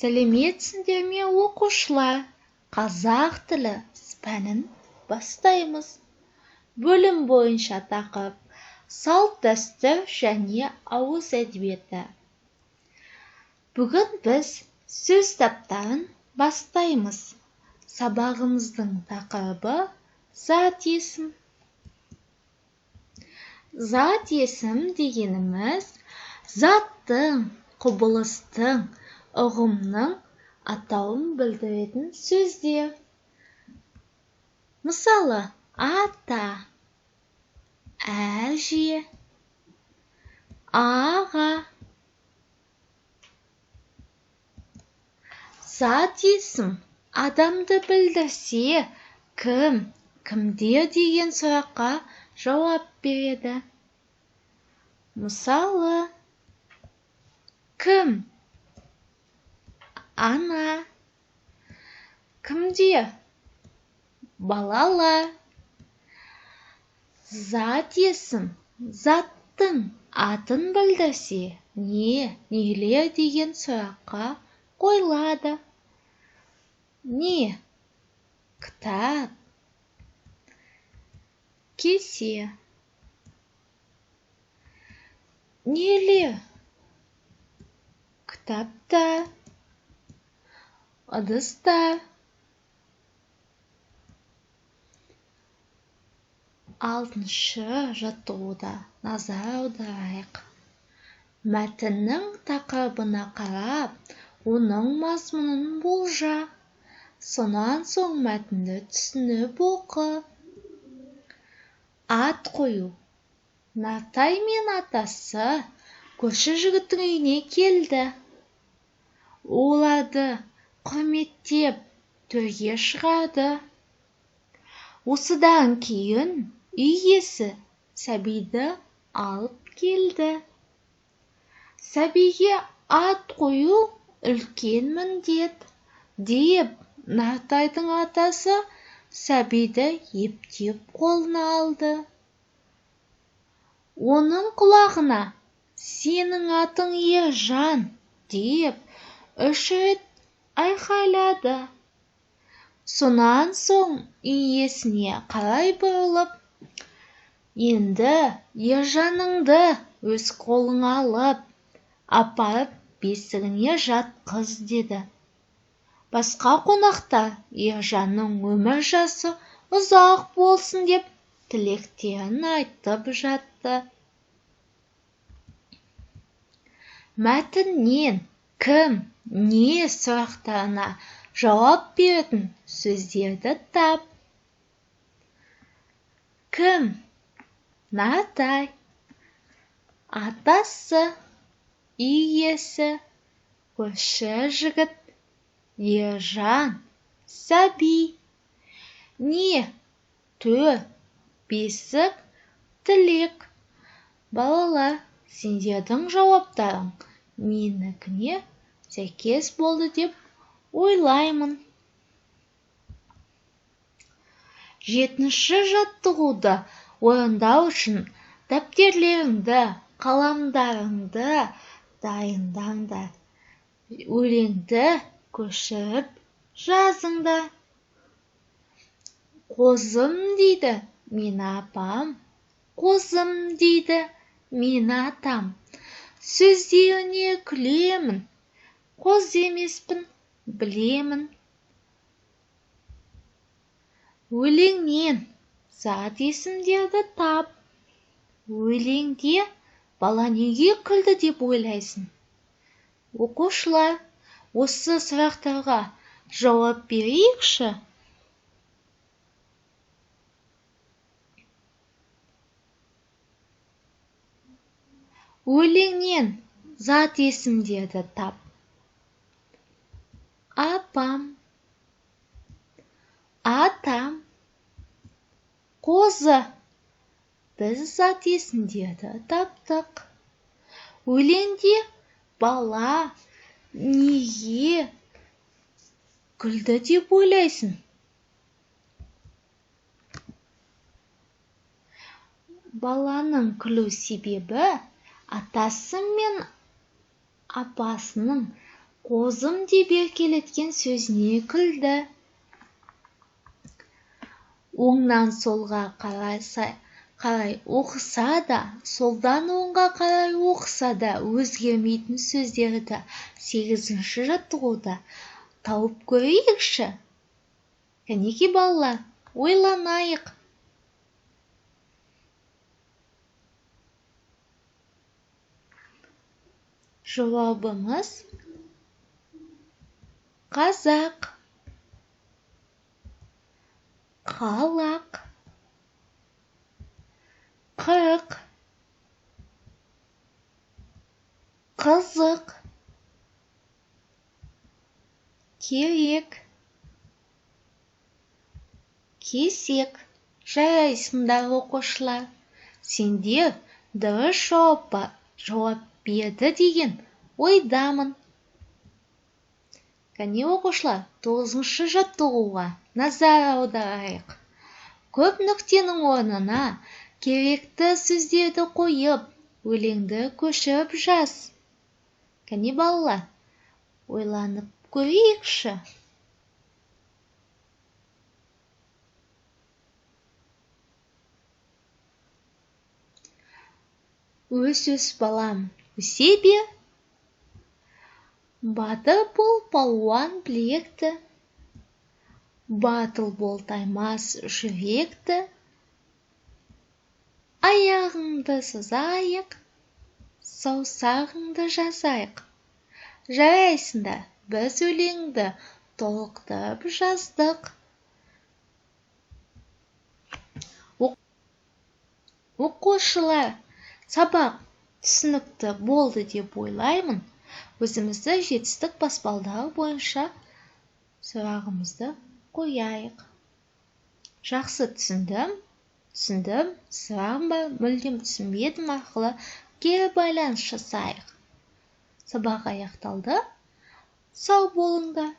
Сәлеметсіңдер ме оқушылар? Қазақ тілі пәнін бастаймыз. Бөлім бойынша тақырып салт дәстүр және ауыз әдебиеті. Бүгін біз сөз таптарын бастаймыз. Сабағымыздың тақырыбы зат есім. Зат есім дегеніміз заттың, құбылыстың, ұғымның атауын білдіретін сөздер. Мысалы, ата, әже, аға. Зат есім адамды білдірсе, кім, кімдер деген сұраққа жауап береді. Мысалы, кім? Ана. Кімдер? Балалар. Зат есім заттың атын білдірсе, нелер деген сұраққа қойылады. Не? Кітап, кесе. Нелер? Кітаптар, ыдыстар. Алтыншы жаттығуда назар аударайық. Мәтіннің тақырыбына қарап, оның мазмұнын болжа. Сонан соң мәтінді түсініп оқы. Ат қою. Нартай мен атасы көрші жігіттің үйіне келді. Оларды құрметтеп төрге шығарды. Осыдан кейін үй иесі сәбиді алып келді. Сәбиге ат қою үлкен міндет деп Нартайдың атасы сәбиді ептеп қолына алды. Оның құлағына сенің атың Ержан деп 3 рет айқайлады. Сонан соң үй иесіне қарай бұрылып, енді Ержаныңды өз қолыңа алып, апарып бесігіне жатқыз деді. Басқа қонақтар Ержанның өмір жасы ұзақ болсын деп тілектерін айтып жатты. Мәтіннен кім, не сұрақтарына жауап беретін сөздерді тап. Кім? Нартай. Атасы, үй иесі, көрші жігіт, Ержан, сәби. Не? Төр, бесік, тілек. Балалар, сендердің жауаптарың менікіне сәйкес болды деп ойлаймын. 7-ші жаттығуды орындау үшін дәптерлеріңді, қаламдарыңды дайындаңдар. Өлеңді көшіріп жазыңдар. Қозым дейді мен апам, қозым дейді мен атам. Сөздеріне күлемін, қоз емеспін, білемін. Өлеңнен зат есімдерді тап. Өлеңде бала неге күлді деп ойлайсың? Оқушылар, осы сұрақтарға жауап берейікші. Өлеңнен зат есімдерді тап. Апам, атам, қозы. Біз зат есімдерді таптық. Өлеңде бала неге күлді деп ойлайсың? Баланың күлу себебі атасы мен апасының Қозым деп еркелеткен сөзіне күлді. Оңнан солға қарай оқыса да, солдан оңға қарай оқыса да өзгермейтін сөздерді 8-ші жаттығуда тауып көрейікші. Кәнеки балалар, ойланайық. Жауабымыз қазақ, қалақ, қырық, қызық, керек, кесек. Жарайсыңдар оқушылар. Сендер дұрыс жауап берді деген ойдамын. Кәне оқушылар, 9-ші жаттығуға назар аударайық. Көп нүктенің орнына керекті сөздерді қойып, өлеңді көшіріп жаз. Кәне балалар, ойланып көрейікші. Өс балам, өсе бер. Батыр бол, палуан білекті. Батыл бол, таймас жүректі. Аяғыңды сызайық, саусағыңды жазайық. Жарайсыңдар, біз өлеңді толықтырып жаздық. Оқушылар, сабақ түсінікті болды деп ойлаймын. Өзімізді жетістік баспалдағы бойынша сұрағымызды қояйық. Жақсы түсіндім, сұрағым бар, мүлдем түсінбедім арқылы кері байланыс жасайық. Сабақ аяқталды. Сау болыңдар.